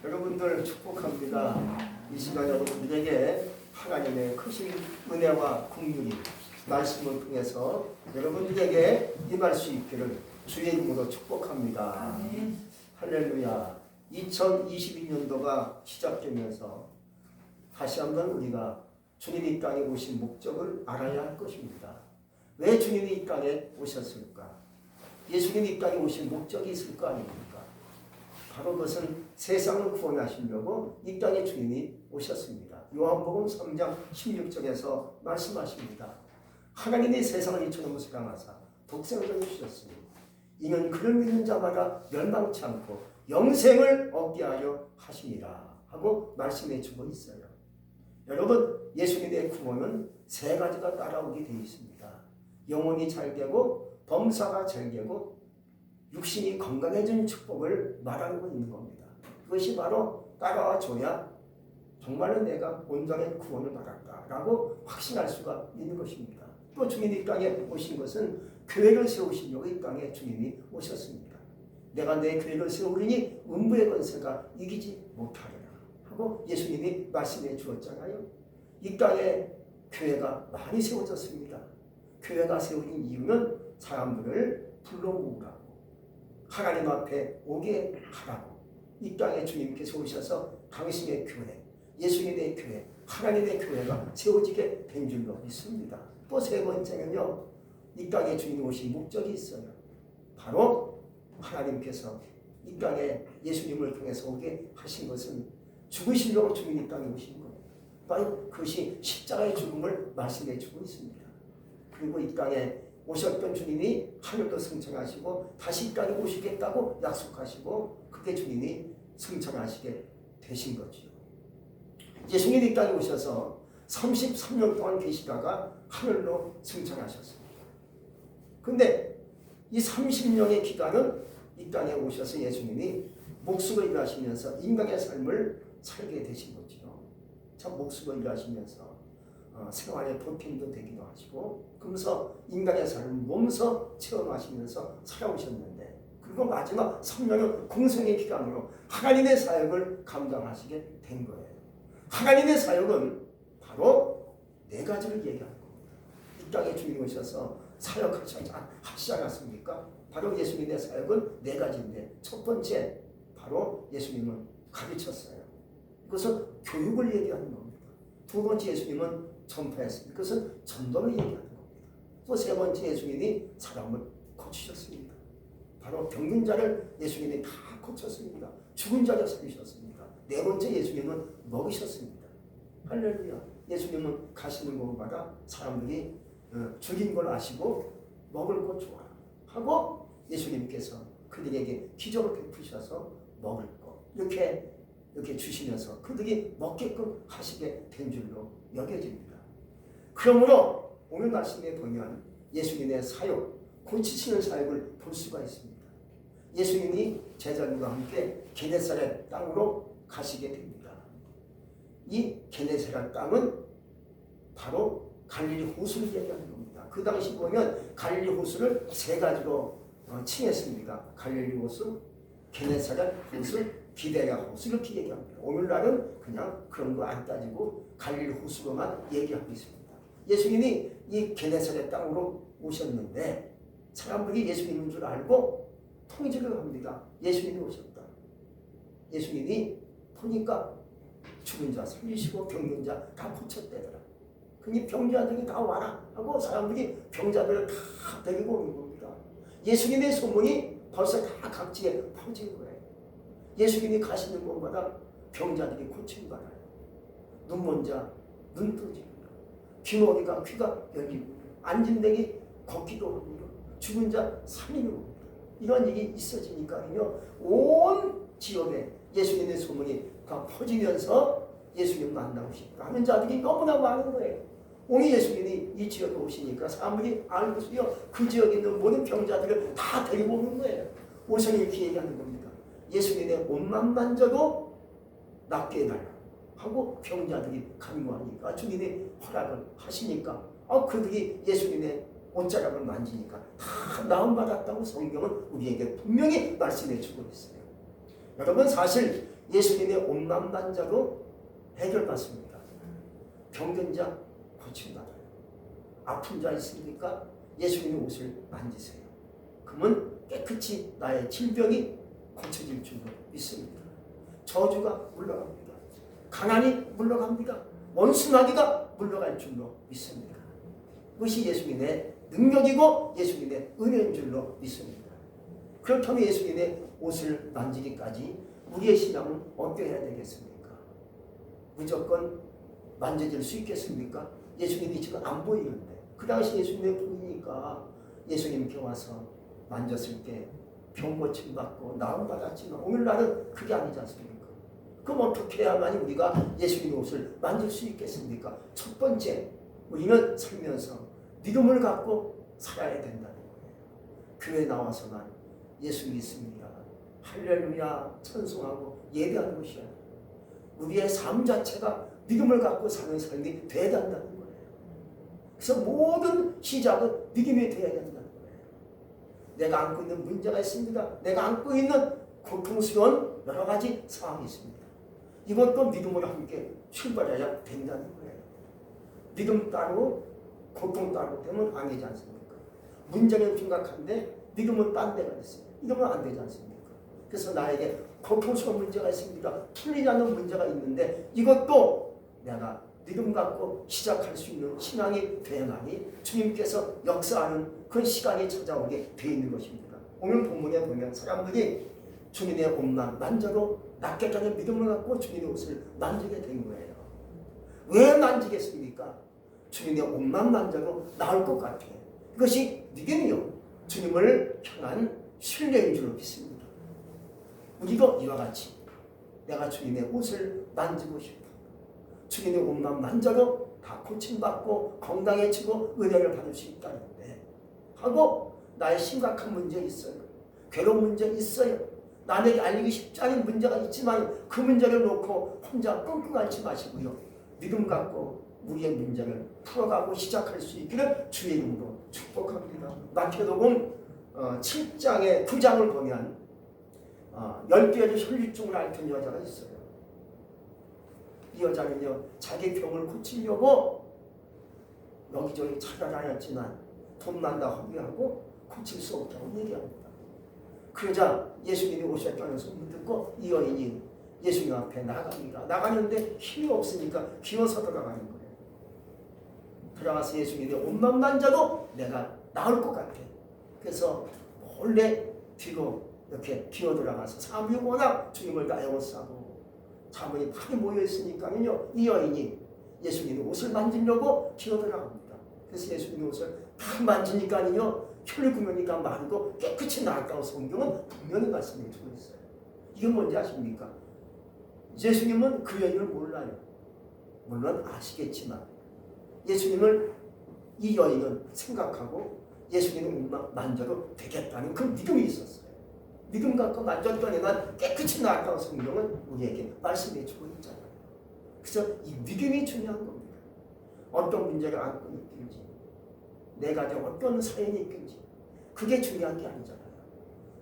여러분들 축복합니다. 이 시간 여러분들에게 하나님의 크신 은혜와 긍휼이 말씀을 통해서 여러분들에게 임할 수 있기를 주의 이름으로 축복합니다. 할렐루야. 2022년도가 시작되면서 다시 한번 우리가 주님이 이 땅에 오신 목적을 알아야 할 것입니다. 왜 주님이 이 땅에 오셨을까? 예수님이 이 땅에 오신 목적이 있을 거 아닙니까? 바로 그것은 세상을 구원하시려고 이 땅에 주님이 오셨습니다. 요한복음 3장 16절에서 말씀하십니다. 하나님이 세상을 이처럼 사랑하사 독생자를 주셨으니 이는 그를 믿는 자마다 멸망치 않고 영생을 얻게 하려 하심이라 하고 말씀해 주고 있어요. 여러분, 예수님의 구원은 세 가지가 따라오게 되어 있습니다. 영혼이 잘 되고 범사가 잘 되고 육신이 건강해지는 축복을 말하고 있는 겁니다. 그것이 바로 따라와 줘야 정말로 내가 온전한 구원을 받았다라고 확신할 수가 있는 것입니다. 또 주님이 이 땅에 오신 것은 교회를 세우시려고 이 땅에 주님이 오셨습니다. 내가 내 교회를 세우리니 음부의 권세가 이기지 못하리라 하고 예수님이 말씀해 주었잖아요. 이 땅에 교회가 많이 세워졌습니다. 교회가 세워진 이유는 사람들을 불러 모으라고, 하나님 앞에 오게 하라고, 이 땅에 주님께서 오셔서 당신의 교회, 예수님의 교회, 하나님의 교회가 세워지게 된 줄로 믿습니다. 또 세 번째는요, 이 땅에 주님 오신 목적이 있어요. 바로 하나님께서 이 땅에 예수님을 통해서 오게 하신 것은 죽으시려고 주님이 이 땅에 오신 거예요. 바로 그것이 십자가의 죽음을 말씀해 주고 있습니다. 그리고 이 땅에 오셨던 주님이 하늘도 승천하시고 다시 이 땅에 오시겠다고 약속하시고 그게 주님이 승천하시게 되신 거죠. 예수님이 이 땅에 오셔서 33년 동안 계시다가 하늘로 승천하셨습니다. 근데 이 30년의 기간은 이 땅에 오셔서 예수님이 목숨을 일하시면서 인간의 삶을 살게 되신 거죠. 참 목숨을 일하시면서 생활의 보탬도 되기도 하시고 그러면서 인간의 삶을 몸소 체험하시면서 살아오셨는데 그리고 마지막 3년은 공생의 기간으로 하나님의 사역을 감당하시게 된 거예요. 하나님의 사역은 바로 네 가지를 얘기하는 겁니다. 이 땅에 주님이 오셔서 사역하시지 않았습니까? 바로 예수님의 사역은 네 가지인데 첫 번째 바로 예수님은 가르쳤어요. 그것은 교육을 얘기하는 겁니다. 두 번째 예수님은 전파했습니다. 그것은 전도를 얘기하는 겁니다. 또 세 번째 예수님이 사람을 고치셨습니다. 바로 병든 자를 예수님이 다 고쳤습니다. 죽은 자를 살리셨습니다. 네 번째 예수님은 먹이셨습니다. 할렐루야. 예수님은 가시는 곳마다 사람들이 죽인 걸 아시고 먹을 것 좋아 하고 예수님께서 그들에게 기적을 베푸셔서 먹을 것 이렇게 주시면서 그들이 먹게끔 하시게 된 줄로 여겨집니다. 그러므로 오늘 말씀에 보면 예수님의 사역, 고치시는 사역을 볼 수가 있습니다. 예수님이 제자들과 함께 게네사렛 땅으로 가시게 됩니다. 이 게네사렛 땅은 바로 갈릴리 호수를 얘기하는 겁니다. 그 당시 보면 갈릴리 호수를 세 가지로 칭했습니다. 갈릴리 호수, 게네사렛 호수, 기데랴 호수 이렇게 얘기합니다. 오늘날은 그냥 그런 거 안 따지고 갈릴리 호수로만 얘기하고 있습니다. 예수님이 이 게네사렛 땅으로 오셨는데 사람들이 예수님인 줄 알고 통지를 합니다. 예수님이 오셨다. 예수님이 보니까 죽은 자 살리시고 병든 자 다 고쳤대더라. 그니 병자들이 다 와라 하고 사람들이 병자들을 다 데리고 오는 겁니다. 예수님의 소문이 벌써 다 각지에 퍼진 거예요. 예수님이 가시는 곳마다 병자들이 고침받아요. 눈먼 자 눈 뜨지고 귀머리가 귀가 열리고 안진뱅이 걷기도 하고 죽은 자 살리는 겁니다. 이런 일이 있어지니까요 온 지역에 예수님의 소문이 다 퍼지면서 예수님 만나고 싶다 하는 자들이 너무나 많은 거예요. 오늘 예수님이 이 지역에 오시니까 사람들이 알고서요 그 지역에 있는 모든 병자들을 다 데리고 오는 거예요. 오셔서 이렇게 얘기하는 겁니다. 예수님의 옷만 만져도 낫게 해달라 하고 병자들이 간구하니까 주님이 허락을 하시니까 그들이 예수님의 옷자락을 만지니까 다 나음받았다고 성경은 우리에게 분명히 말씀해 주고 있어요. 여러분 사실 예수님의 온만한 자로 해결받습니다. 병든 자 고침받아요. 아픈 자 있습니까? 예수님의 옷을 만지세요. 그러면 깨끗이 나의 질병이 고쳐질 줄로 믿습니다. 저주가 물러갑니다. 가난이 물러갑니다. 원수마귀가 물러갈 줄로 믿습니다. 그것이 예수님의 능력이고 예수님의 은혜인 줄로 믿습니다. 그렇다면 예수님의 옷을 만지기까지 우리의 신앙은 어떻게 해야 되겠습니까? 무조건 만져질 수 있겠습니까? 예수님이 지금 안 보이는데 그 당시 예수님이 보이니까 예수님께 와서 만졌을 때 병 고침 받고 나음 받았지만 오늘날은 그게 아니지 않습니까? 그럼 어떻게 해야만이 우리가 예수님의 옷을 만질 수 있겠습니까? 첫 번째, 우리는 살면서 믿음을 갖고 살아야 된다는 거예요. 교회에 나와서만 예수 믿습니다. 할렐루야 찬송하고 예배하는 것이 아니라 우리의 삶 자체가 믿음을 갖고 사는 삶이 되어야 한다는 거예요. 그래서 모든 시작은 믿음이 되어야 된다는 거예요. 내가 안고 있는 문제가 있습니다. 내가 안고 있는 고통스러운 여러 가지 상황이 있습니다. 이것도 믿음으로 함께 출발해야 된다는 거예요. 믿음 따로 고통 따로 되면 안 되지 않습니까? 문제는 심각한데 믿음은 딴 데가 있어요. 이러면 안 되지 않습니까? 그래서 나에게 고통스러운 문제가 있습니다. 풀리지 않는 문제가 있는데 이것도 내가 믿음 갖고 시작할 수 있는 신앙이 되어야만이 주님께서 역사하는 그런 시간이 찾아오게 되어 있는 것입니다. 오늘 본문에 보면 사람들이 주님의 옷만 만져도 낫겠다는 믿음을 갖고 주님의 옷을 만지게 된 거예요. 왜 만지겠습니까? 주님의 옷만 만져도 나을 것 같아요. 이것이 믿음이요. 주님을 향한 신뢰인 줄로 믿습니다. 우리도 이와 같이 내가 주님의 옷을 만지고 싶다. 주님의 옷만 만져도 다 고침받고 건강해지고 은혜를 받을 수 있다는데 하고 나의 심각한 문제 있어요. 괴로운 문제 있어요. 남에게 알리기 쉽지 않은 문제가 있지만 그 문제를 놓고 혼자 끙끙 앓지 마시고요. 믿음 갖고 우리의 문제를 풀어가고 시작할 수 있기를 주의 이름으로 축복합니다. 마태복음 7장의 9장을 보면 12가지 혈류증을 앓던 여자가 있어요. 이 여자는요, 자기 병을 고치려고 여기저기 찾아다녔지만 돈만 다 허비하고 고칠 수 없다고 얘기합니다. 그러자 예수님이 오셨다는 소문을 듣고 이 여인이 예수님 앞에 나갑니다. 나가는데 힘이 없으니까 기어서 들어가는 거예요. 들어가서 예수님의 옷만 만져도 내가 나을 것 같아. 그래서 몰래 뒤로 이렇게 기어 들어가서 사람이 워낙 주님을 다 에워싸고 사람이 많이 모여있으니까요, 이 여인이 예수님의 옷을 만지려고 기어 들어갑니다. 그래서 예수님의 옷을 다 만지니까요, 혈류 구멍이가 마르고 깨끗이 나았다고 성경은 분명히 말씀해주고 있어요. 이게 뭔지 아십니까? 예수님은 그 여인을 몰라요. 물론 아시겠지만 예수님을 이 여인은 생각하고 예수님의 옷만 만져도 되겠다는 그 믿음이 있었어요. 믿음 갖고 만졌던 애만 깨끗이 나았다고 성경은 우리에게 말씀해주고 있잖아요. 그래서 이 믿음이 중요한 겁니다. 어떤 문제를 안고 있든지 내 가정에 어떤 사연이 있든지 그게 중요한 게 아니잖아요.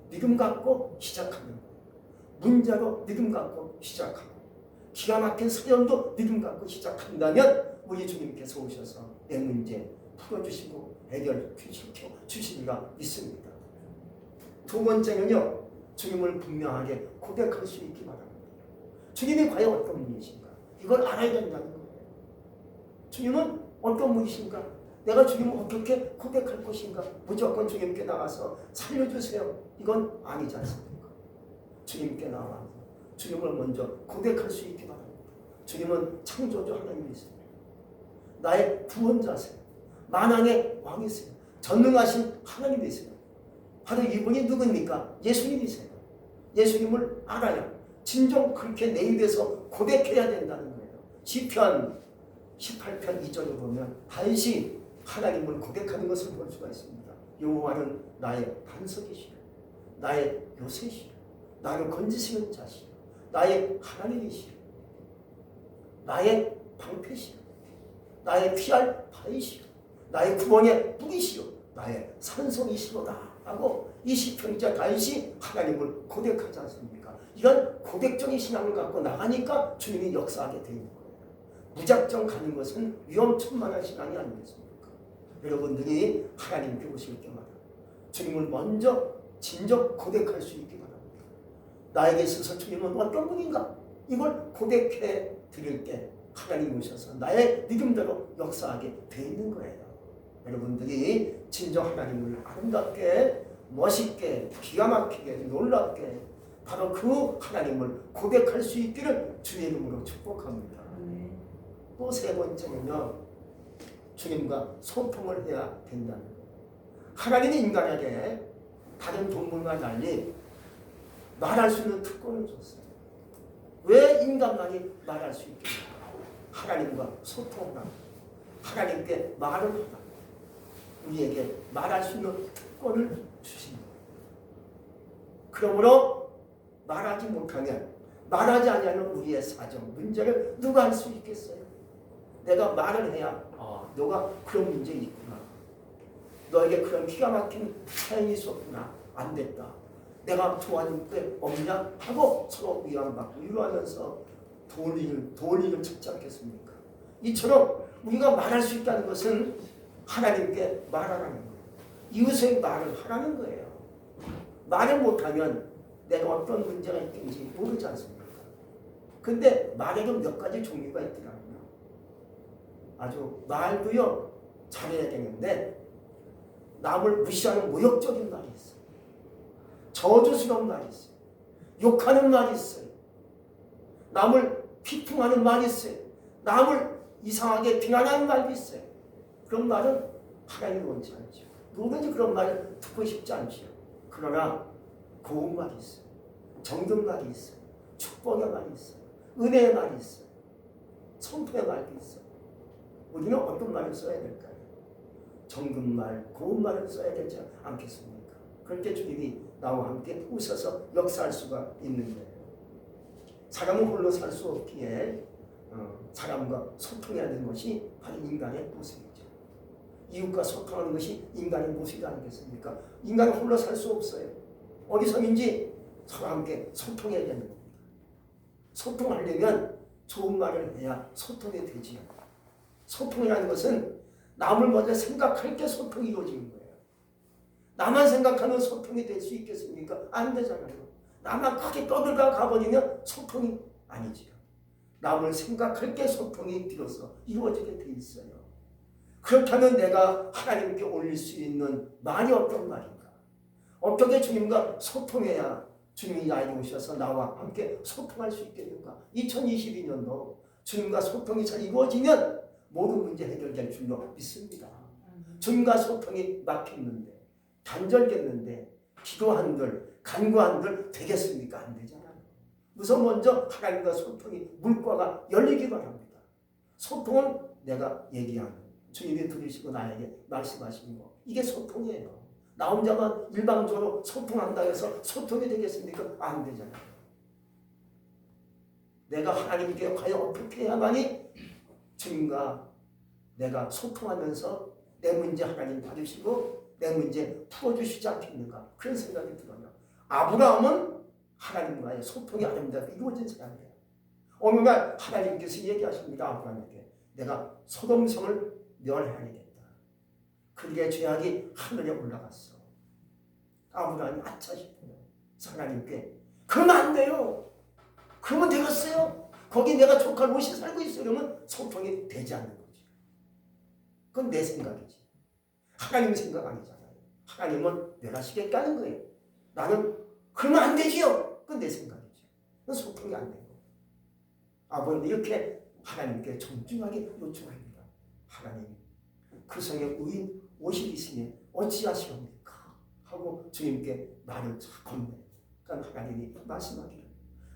믿음 갖고 시작하는 거예요. 문제로 믿음 갖고 시작하고 기가 막힌 사연도 믿음 갖고 시작한다면 우리 주님께서 오셔서 내 문제 풀어주시고 해결시켜 주시리라 믿습니다. 두 번째는요, 주님을 분명하게 고백할 수 있기 바랍니다. 주님이 과연 어떤 분이신가? 이걸 알아야 된다는 거예요. 주님은 어떤 분이신가? 내가 주님을 어떻게 고백할 것인가? 무조건 주님께 나가서 살려주세요. 이건 아니지 않습니까? 주님께 나와서 주님을 먼저 고백할 수 있기 바랍니다. 주님은 창조주 하나님이세요. 나의 구원자세요. 만왕의 왕이세요. 전능하신 하나님이세요. 바로 이분이 누굽니까? 예수님이세요. 예수님을 알아야 진정 그렇게 내 입에서 고백해야 된다는 거예요. 시편 18편 2절을 보면 다윗이 하나님을 고백하는 것을 볼 수가 있습니다. 여호와는 나의 반석이시요 나의 요새시요 나를 건지시는 자시요 나의 하나님이시요 나의 방패시요 나의 피할 바위시요 나의 구원의 뿌리시요 나의 산성이시로다 하고 이 시편자 다윗이 하나님을 고백하지 않습니까? 이런 고백적인 신앙을 갖고 나가니까 주님이 역사하게 되는 거예요. 무작정 가는 것은 위험천만한 신앙이 아니겠습니까? 여러분들이 하나님께 오실 때마다 주님을 먼저 진정 고백할 수 있기 바랍니다. 나에게 있어서 주님은 어떤 분인가? 이걸 고백해 드릴 때 하나님 오셔서 나의 믿음대로 역사하게 돼 있는 거예요. 여러분들이 진정 하나님을 아름답게, 멋있게, 기가 막히게, 놀랍게 바로 그 하나님을 고백할 수 있기를 주의 이름으로 축복합니다. 또 세 번째는요, 주님과 소통을 해야 된다는 거예요. 하나님이 인간에게 다른 동물과 달리 말할 수 있는 특권을 줬어요. 왜 인간만이 말할 수 있겠냐? 하나님과 소통하라. 하나님께 말을 하라. 우리에게 말할 수 있는 특권을 주신 거예요. 그러므로 말하지 못하면, 말하지 않으면 우리의 사정, 문제를 누가 할 수 있겠어요? 내가 말을 해야 너가 그런 문제 있구나. 너에게 그런 기가 막힌 사연이 있었구나. 안 됐다. 내가 좋아하는 게 없냐? 하고 서로 위안받고 위로하면서 도울 일을 찾지 않겠습니까? 이처럼 우리가 말할 수 있다는 것은 하나님께 말하라는 거예요. 이웃의 말을 하라는 거예요. 말을 못하면 내가 어떤 문제가 있든지 모르지 않습니까? 근데 말에도 몇 가지 종류가 있더라고요. 아주 말도요 잘해야 되는데 남을 무시하는 모욕적인 말이 있어요. 저주스러운 말이 있어요. 욕하는 말이 있어요. 남을 비통하는 말이 있어요. 남을 이상하게 비난하는 말도 있어요. 그런 말은 하나님이 원치 않죠. 누구든지 그런 말을 듣고 싶지 않죠. 그러나 고운 말이 있어요. 정든 말이 있어요. 축복의 말이 있어요. 은혜의 말이 있어요. 성토의 말도 있어요. 우리는 어떤 말을 써야 될까요? 정든 말, 고운 말을 써야 되지 않겠습니까? 그럴 때 주님이 나와 함께 웃어서 역사할 수가 있는 거예요. 사람은 홀로 살 수 없기에 사람과 소통해야 되는 것이 바로 인간의 모습이죠. 이웃과 소통하는 것이 인간의 모습이 아니겠습니까? 인간은 홀로 살 수 없어요. 어디서든지 서로 함께 소통해야 되는 겁니다. 소통하려면 좋은 말을 해야 소통이 되지요. 소통이라는 것은 남을 먼저 생각할 때 소통이 이루어지는 거예요. 나만 생각하면 소통이 될 수 있겠습니까? 안 되잖아요. 나만 크게 떠들다 가버리면 소통이 아니지요. 남을 생각할 때 소통이 비로소 이루어지게 돼 있어요. 그렇다면 내가 하나님께 올릴 수 있는 말이 어떤 말인가? 어떻게 주님과 소통해야 주님이 나에게 오셔서 나와 함께 소통할 수 있겠는가? 2022년도 주님과 소통이 잘 이루어지면 모든 문제 해결될 줄로 믿습니다. 주님과 소통이 막혔는데, 단절됐는데 기도한들, 간구한들 되겠습니까? 안 되잖아요. 우선 먼저 하나님과 소통이 물과가 열리기 바랍니다. 소통은 내가 얘기하는, 주님이 들으시고 나에게 말씀하시는 거, 이게 소통이에요. 나 혼자만 일방적으로 소통한다 해서 소통이 되겠습니까? 안 되잖아요. 내가 하나님께 과연 어떻게 해야만이 주님과 내가 소통하면서 내 문제 하나님 봐주시고 내 문제 풀어주시지 않겠는가? 그런 생각이 들어요. 아브라함은 하나님과의 소통이 아름답게 이루어진 사람이에요. 어느 날 하나님께서 얘기하십니다. 아브라함에게 내가 소돔성을 멸해야겠다. 그게 죄악이 하늘에 올라갔어. 아브라함이 아차 싶어요. 하나님께 그러면 안 돼요. 그러면 되겠어요. 거기 내가 조카 롯이 살고 있어. 그러면 소통이 되지 않는 거지. 그건 내 생각이지. 하나님 생각 아니잖아요. 하나님은 멸하시겠다는 거예요. 나는 그러면 안 되지요. 그건 내 생각이지. 그건 소통이 안 되고. 아버님 이렇게 하나님께 존중하게 요청합니다. 하나님 그 성에 의인 50 있으니 어찌하시옵니까? 하고 주님께 말을 건네요. 그러니까 하나님이 말씀하기를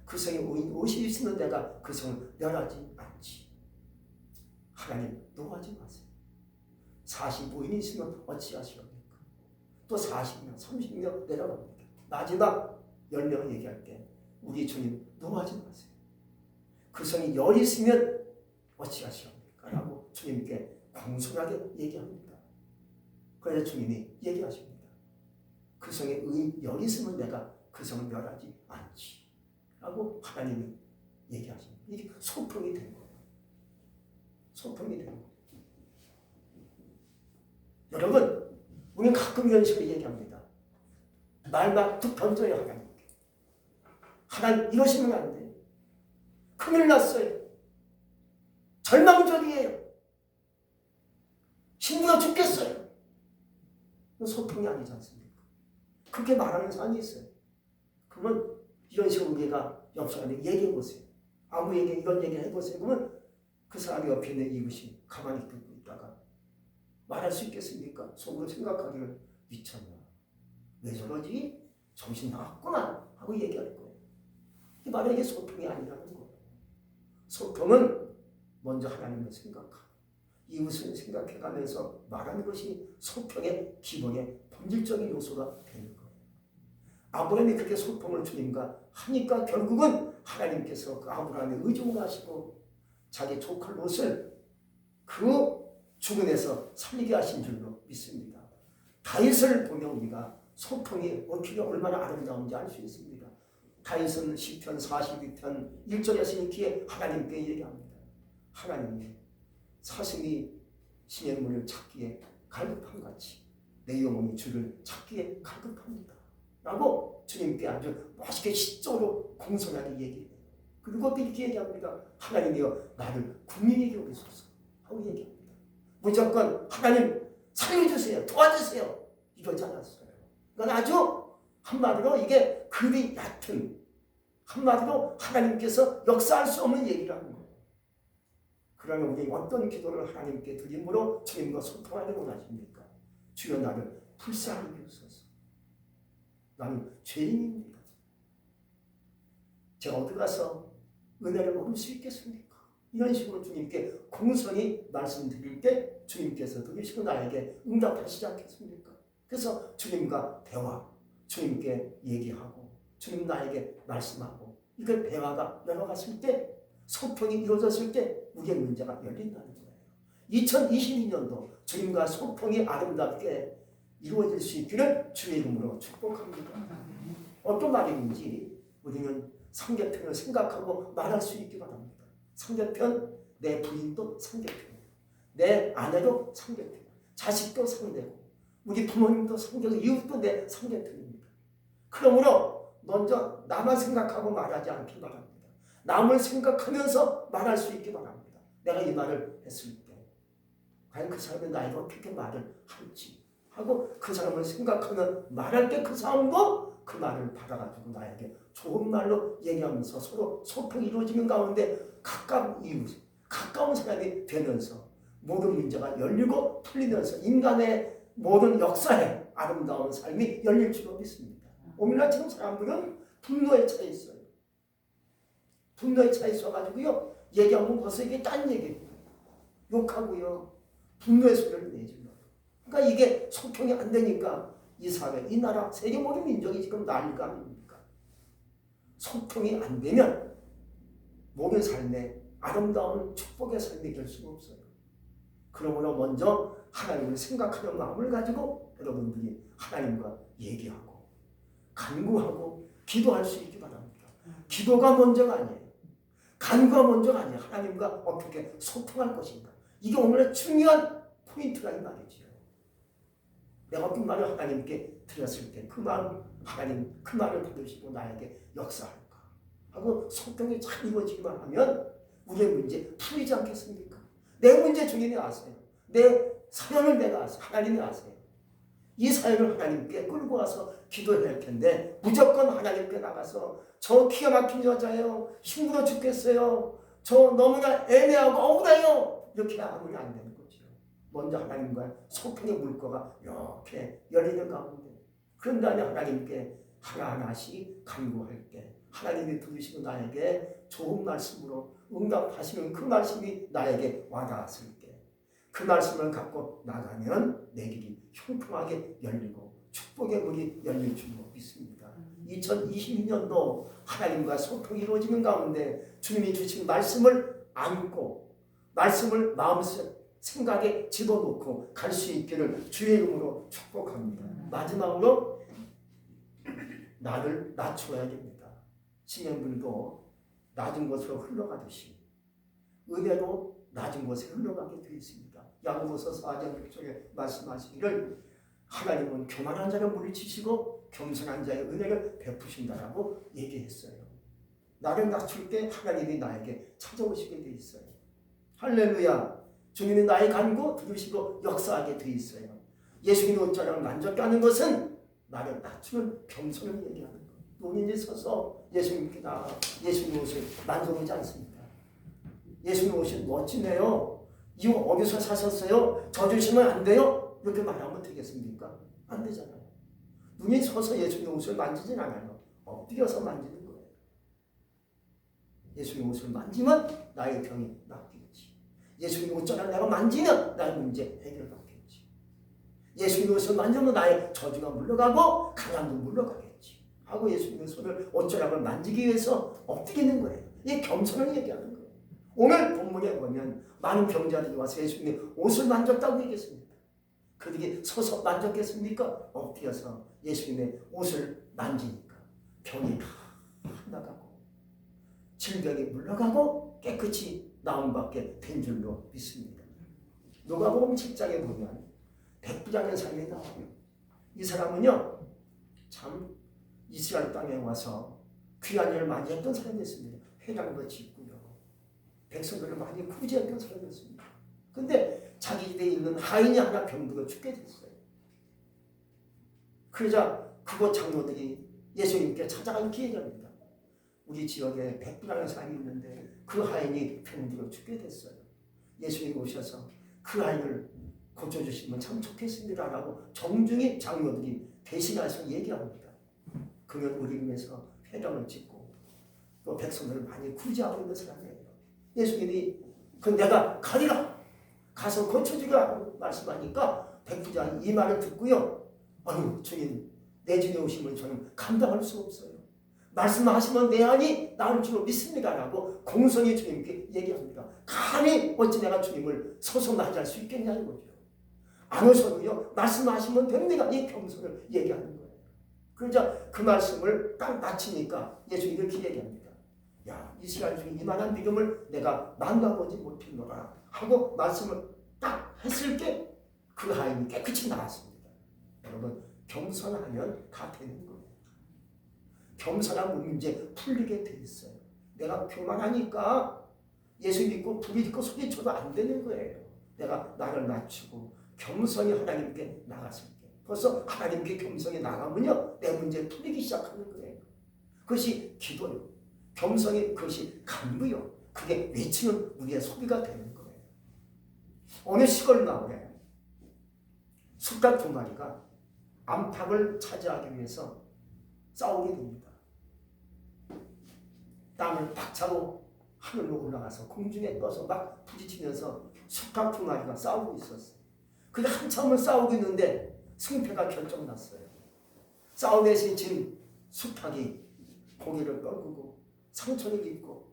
그 성에 의인 50 있으면 내가 그 성을 멸하지 않지. 하나님 노하지 마세요. 45인이 있으면 어찌하시옵니까? 또 40명, 30명 내려갑니다. 마지막 10명 얘기할게. 우리 주님 노하지 마세요. 그 성이 10 있으면 어찌하시옵니까? 라고 주님께 공손하게 얘기합니다. 그래서 주님이 얘기하십니다. 그 성에 의인 10 있으면 내가 그 성을 멸하지 않지. 라고 하나님이 얘기하십니다. 이게 소통이 된 거예요. 소통이 된 거예요. 여러분, 우리는 가끔 이런 식으로 얘기합니다. 말만 툭 던져요, 하나님께. 하나님, 이러시면 안 돼요. 큰일 났어요. 절망적이에요. 힘들어 죽겠어요. 소통이 아니지 않습니까? 그렇게 말하는 사람이 있어요. 그러면 이런 식으로 우리가 옆 사람에게 얘기해 보세요. 아무에게 이런 얘기를 해보세요. 그러면 그 사람이 옆에 있는 이웃이 가만히 듣고 있다가 말할 수 있겠습니까? 속으로 생각하기를 미쳤나? 왜 저러지? 정신 나갔구나 하고 얘기할 거예요. 이 말은 이게 소통이 아니라는 거예요. 소통은 먼저 하나님을 생각하고 이웃을 생각해가면서 말하는 것이 소통의 기본의 본질적인 요소가 되는 거예요. 아브라함이 그렇게 소통을 주님과 하니까 결국은 하나님께서 그 아브라함의 의중을 하시고 자기 조카 롯을 그 죽음에서 살리게 하신 줄로 믿습니다. 다윗을 보면 우리가 소통이 어떻게 얼마나 아름다운지 알 수 있습니다. 다윗은 시편 42편 1절에서 이렇게 하나님께 얘기합니다. 하나님, 사슴이 시냇물을 찾기에 갈급함같이 내 영혼이 주를 찾기에 갈급합니다. 라고 주님께 아주 멋있게 시적으로 공손하게 얘기해요. 그리고 또 이렇게 얘기합니다. 하나님이여 나를 국민에게 오리소서 하고 얘기합니다. 무조건 하나님 살려주세요. 도와주세요. 이러지 않았어요. 그러니까 아주 한마디로 이게 급이 얕은 한마디로 하나님께서 역사할 수 없는 얘기를 하는 거예요. 그러면 우리 어떤 기도를 하나님께 드림으로 주님과 소통하기를 원하십니까? 주여 나를 불쌍히 여기소서. 나는 죄인입니다. 제가 어디 가서 은혜를 얻을 수 있겠습니까? 이런 식으로 주님께 공손히 말씀드릴 때 주님께서 들으시고 나에게 응답하시지 않겠습니까? 그래서 주님과 대화, 주님께 얘기하고 주님 나에게 말씀하고 이걸 대화가 열어갔을 때 소통이 이루어졌을 때 우리의 문제가 열린다는 거예요. 2022년도 주님과 소통이 아름답게 이루어질 수 있기를 주의 이름으로 축복합니다. 어떤 말인지 우리는 상대편을 생각하고 말할 수 있기 바랍니다. 상대편, 내 부인도 상대편이에요. 내 아내도 상대편이에요. 자식도 상대고 우리 부모님도 상대고 이웃도 내 상대편입니다. 그러므로 먼저 나만 생각하고 말하지 않기 바랍니다. 남을 생각하면서 말할 수 있기 바랍니다. 내가 이 말을 했을 때 과연 그 사람이 나에게 어떻게 말을 할지 하고 그 사람을 생각하면 말할 때 그 사람도 그 말을 받아가지고 나에게 좋은 말로 얘기하면서 서로 소통이 이루어지는 가운데 가까운 이웃, 가까운 사람이 되면서 모든 문제가 열리고 풀리면서 인간의 모든 역사에 아름다운 삶이 열릴 줄로 믿습니다. 오늘날 지금 사람들은 분노에 차 있어요. 분노에 차 있어가지고요. 얘기하면 벌써 이게 딴 얘기예요. 욕하고요. 분노의 소리를 내지 마요. 그러니까 이게 소통이 안 되니까 이 사회, 이 나라, 세계 모든 민족이 지금 난리가 아닙니까? 소통이 안 되면 모든 삶에 아름다운 축복의 삶이 될 수가 없어요. 그러므로 먼저 하나님을 생각하는 마음을 가지고 여러분들이 하나님과 얘기하고 간구하고 기도할 수 있기 바랍니다. 기도가 먼저가 아니에요. 간구가 먼저가 아니에요. 하나님과 어떻게 소통할 것인가. 이게 오늘의 중요한 포인트라 이 말이지요. 내가 어떤 말을 하나님께 드렸을 때 그 마음 하나님 그 말을 받으시고 나에게 역사할까 하고 소통이 잘 이루어지기만 하면 우리의 문제 풀리지 않겠습니까? 내 문제 주님이 아세요. 내 사연을 내가 아세요. 하나님이 아세요. 이 사연을 하나님께 끌고 와서 기도해야 할 텐데 무조건 하나님께 나가서 저 기가 막힌 여자예요. 힘들어 죽겠어요. 저 너무나 애매하고 억울해요. 이렇게 하면 안 되는 거죠. 먼저 하나님과 소통의 물꼬가 이렇게 열리는 가운데 그런 다음에 하나님께 하나하나씩 간구할 때 하나님이 들으시고 나에게 좋은 말씀으로 응답하시면 그 말씀이 나에게 와닿았을 때 그 말씀을 갖고 나가면 내 길이 형통하게 열리고 축복의 문이 열릴 줄로 믿습니다. 2022년도 하나님과 소통이 이루어지는 가운데 주님이 주신 말씀을 안고 말씀을 마음속 생각에 집어넣고 갈 수 있기를 주의 이름으로 축복합니다. 마지막으로 나를 낮춰야 됩니다. 지면물도 낮은 곳으로 흘러가듯이 은혜도 낮은 곳에 흘러가게 되어 있습니다. 야고보서 4장 6절에 말씀하시기를 하나님은 교만한 자를 물리치시고 겸손한 자의 은혜를 베푸신다라고 얘기했어요. 나를 낮출 때 하나님이 나에게 찾아오시게 돼 있어요. 할렐루야. 주님이 나의 간구 들으시고 역사하게 돼 있어요. 예수님의 옷자락을 만졌다는 것은 나를 낮추는 겸손을 얘기하는 거예요. 노인이 서서 예수님께 나가 예수님 옷을 만져보지 않습니다. 예수님 옷이 멋지네요. 이거 어디서 사셨어요? 저 주시면 안 돼요? 이렇게 말하면 되겠습니까? 안 되잖아요. 눈이 서서 예수님 옷을 만지진 않아요. 엎드려서 만지는 거예요. 예수님 옷을 만지면 나의 병이 낫겠지. 예수님 옷자락을 내가 만지면 나의 문제 해결받겠지. 예수님 옷을 만지면 나의 저주가 물러가고 강함도 물러가겠지. 하고 예수님의 손을 옷자락을 만지기 위해서 엎드리는 거예요. 이게 겸손을 얘기하는 거예요. 오늘 본문에 보면 많은 병자들이 와서 예수님의 옷을 만졌다고 얘기했습니다. 그들이 서서 만졌겠습니까? 엎드려서 예수님의 옷을 만지니까 병이 다 나가고 질병이 물러가고 깨끗이 나음받게 된 줄로 믿습니다. 누가복음 7장에 보면 백부장의 삶이 나와요. 이 사람은요 참 이스라엘 땅에 와서 귀한 일을 많이 했던 사람이었습니다. 회당도 짓고요. 백성들을 많이 구제했던 사람이었습니다. 근데 자기 집에 있는 하인이 하나 병들어 죽게 됐어요. 그러자 그곳 장로들이 예수님께 찾아간 기회입니다. 우리 지역에 백부라는 사람이 있는데 그 하인이 병들어 죽게 됐어요. 예수님이 오셔서 그 하인을 고쳐주시면 참 좋겠습니다라고 정중히 장로들이 대신해서 얘기합니다. 그는 우리 위해서 회당을 짓고 또 백성들을 많이 구제하고 있는 사람이에요. 예수님이 그 내가 가리라 가서 고쳐주라 말씀하니까 백부장이 이 말을 듣고요. 아유 주님 내 집에 오시면 저는 감당할 수 없어요. 말씀하시면 내 안이 나올 줄로 믿습니다라고 공손히 주님께 얘기합니다. 감히 어찌 내가 주님을 서서 맞이할 수 있겠냐는 거죠. 안 오셔도요 말씀하시면 됩니다. 이 겸손을 얘기하는 거예요. 그러자 그 말씀을 딱 마치니까 예수님이 이렇게 얘기합니다. 야 이스라엘 중에 이만한 믿음을 내가 만나보지 못했노라 하고 말씀을 딱 했을 때 그 하인이 깨끗이 나왔습니다. 여러분 겸손하면 다 되는 거예요. 겸손한 문제 풀리게 돼 있어요. 내가 교만하니까 예수 믿고 불 믿고 소리쳐도 안 되는 거예요. 내가 나를 낮추고 겸손히 하나님께 나갔을 때 벌써 하나님께 겸손히 나가면요 내 문제 풀리기 시작하는 거예요. 그것이 기도요. 겸손이 그것이 간구요. 그게 외치는 우리의 소리가 되는 거예요. 어느 시골 마을에 숫닭 두 마리가 안팎을 차지하기 위해서 싸우게 됩니다. 땅을 박차고 하늘로 올라가서 공중에 떠서 막 부딪히면서 숫닭 두 마리가 싸우고 있었어요. 근데 한참을 싸우고 있는데 승패가 결정났어요. 싸움에서 진 숫닭이 고개를 떨구고 상처를 입고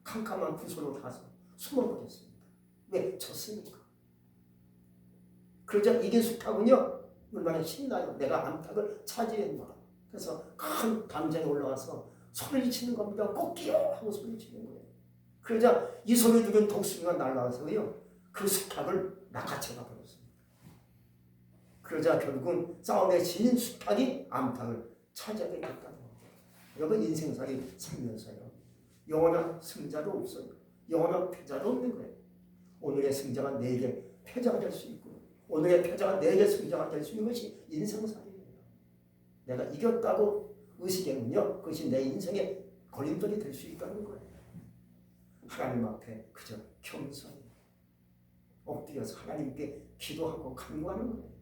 캄캄한 부소로 가서 숨어버렸습니다. 왜? 졌으니까. 그러자 이긴 숫닭은요 얼마나 신나요. 내가 암탉을 차지했노라. 그래서 큰 담장에 올라가서 소리를 치는 겁니다. 꼭기요 하고 소리를 치는 거예요. 그러자 이 소리 들은 독수리가 날아와서요 그 숫닭을 낚아채가 버렸습니다. 그러자 결국은 싸움에 진 숫닭이 암탉을 차지하게 됐다는 겁니다. 여러분 인생살이 살면서요 영원한 승자도 없어요. 영원한 패자도 없는 거예요. 오늘의 승자가 내게 패자가 될 수 있고 오늘의 패자가 내게 승자가 될 수 있는 것이 인생살이에요. 내가 이겼다고 의식하면요 그것이 내 인생의 걸림돌이 될 수 있다는 거예요. 하나님 앞에 그저 겸손히 엎드려서 하나님께 기도하고 간구하는 거예요.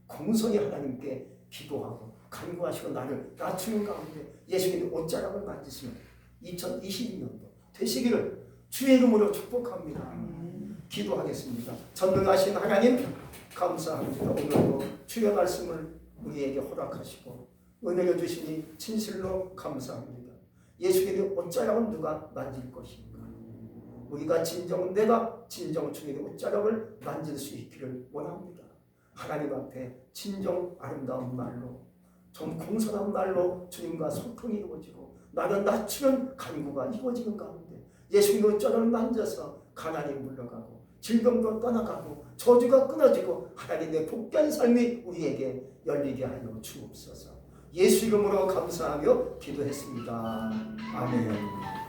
공손히 하나님께 기도하고 간구하시고 나를 낮추는 가운데 예수님의 옷자락을 만지시면 2022년도 되시기를 주의 이름으로 축복합니다. 기도하겠습니다. 전능하신 하나님 감사합니다. 오늘도 주의 말씀을 우리에게 허락하시고 은혜를 주시니 진실로 감사합니다. 예수님의 옷자락은 누가 만질 것인가? 우리가 내가 진정 주님의 옷자락을 만질 수 있기를 원합니다. 하나님 앞에 진정 아름다운 말로 좀 공손한 말로 주님과 소통이 이루어지고 나는 낮추면 간구가 이루어지는 가운데 예수님의 뼈를 만져서 가난이 물러가고 질병도 떠나가고 저주가 끊어지고 하나님의 복된 삶이 우리에게 열리게 하여 주옵소서. 예수 이름으로 감사하며 기도했습니다. 아멘.